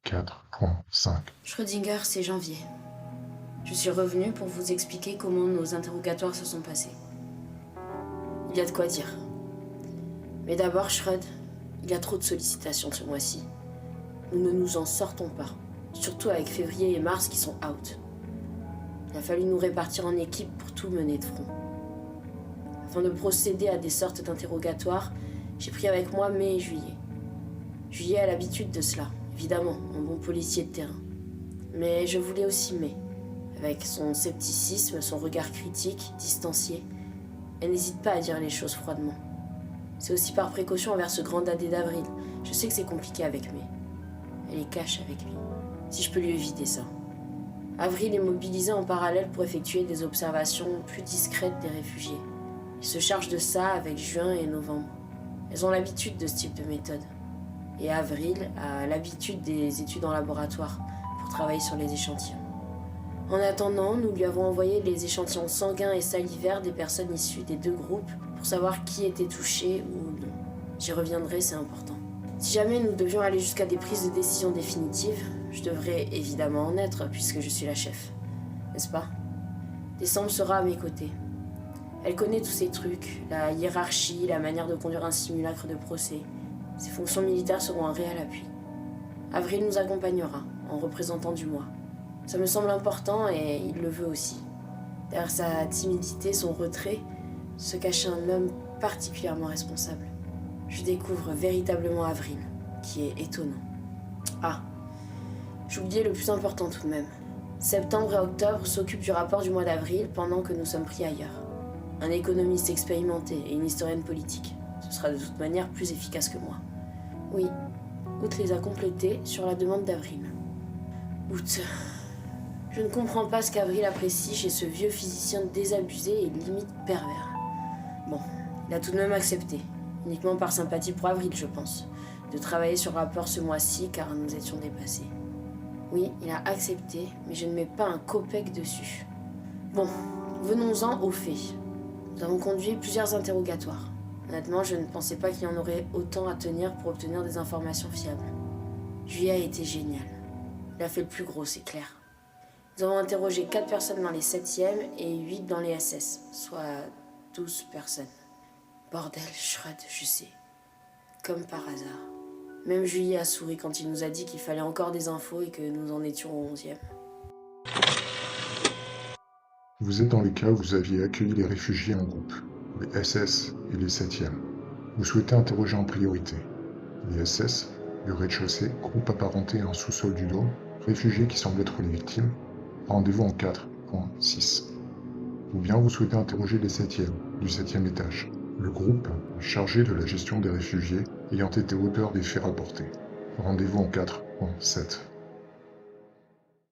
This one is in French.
4.5. Schrödinger, c'est janvier. Je suis revenu pour vous expliquer comment nos interrogatoires se sont passés. Il y a de quoi dire. Mais d'abord, Schröd, il y a trop de sollicitations ce mois-ci. Nous ne nous en sortons pas, surtout avec février et mars qui sont out. Il a fallu nous répartir en équipe pour tout mener de front. Afin de procéder à des sortes d'interrogatoires, j'ai pris avec moi mai et juillet. Juillet a l'habitude de cela, évidemment, un bon policier de terrain. Mais je voulais aussi mai, avec son scepticisme, son regard critique, distancié. Elle n'hésite pas à dire les choses froidement. C'est aussi par précaution envers ce grand dadé d'Avril. Je sais que c'est compliqué avec mai. Elle est cash avec lui, si je peux lui éviter ça. Avril est mobilisé en parallèle pour effectuer des observations plus discrètes des réfugiés. Il se charge de ça avec juin et novembre. Elles ont l'habitude de ce type de méthode. Et Avril a l'habitude des études en laboratoire pour travailler sur les échantillons. En attendant, nous lui avons envoyé les échantillons sanguins et salivaires des personnes issues des deux groupes pour savoir qui était touché ou non. J'y reviendrai, c'est important. Si jamais nous devions aller jusqu'à des prises de décision définitives, je devrais évidemment en être puisque je suis la chef. N'est-ce pas? Décembre sera à mes côtés. Elle connaît tous ces trucs, la hiérarchie, la manière de conduire un simulacre de procès. Ses fonctions militaires seront un réel appui. Avril nous accompagnera, en représentant du moi. Ça me semble important et il le veut aussi. Derrière sa timidité, son retrait, se cache un homme particulièrement responsable. Je découvre véritablement Avril, qui est étonnant. Ah, j'oubliais le plus important tout de même. Septembre et octobre s'occupent du rapport du mois d'avril pendant que nous sommes pris ailleurs. Un économiste expérimenté et une historienne politique. Ce sera de toute manière plus efficace que moi. Oui, Août les a complétés sur la demande d'Avril. Août. Je ne comprends pas ce qu'Avril apprécie chez ce vieux physicien désabusé et limite pervers. Bon, il a tout de même accepté, uniquement par sympathie pour Avril, je pense, de travailler sur le rapport ce mois-ci car nous étions dépassés. Oui, il a accepté, mais je ne mets pas un copec dessus. Bon, venons-en aux faits. Nous avons conduit plusieurs interrogatoires. Honnêtement, je ne pensais pas qu'il y en aurait autant à tenir pour obtenir des informations fiables. Juillet a été génial. Il a fait le plus gros, c'est clair. Nous avons interrogé 4 personnes dans les 7e et 8 dans les SS, soit 12 personnes. Bordel, Schröd, je sais. Comme par hasard. Même Juillet a souri quand il nous a dit qu'il fallait encore des infos et que nous en étions au 11e. Vous êtes dans les cas où vous aviez accueilli les réfugiés en groupe, les SS et les 7e. Vous souhaitez interroger en priorité. Les SS, le rez-de-chaussée, groupe apparenté à un sous-sol du dôme, réfugiés qui semblent être les victimes, rendez-vous en 4.6. Ou bien vous souhaitez interroger les 7e, du 7e étage, le groupe chargé de la gestion des réfugiés ayant été auteur des faits rapportés. Rendez-vous en 4.7.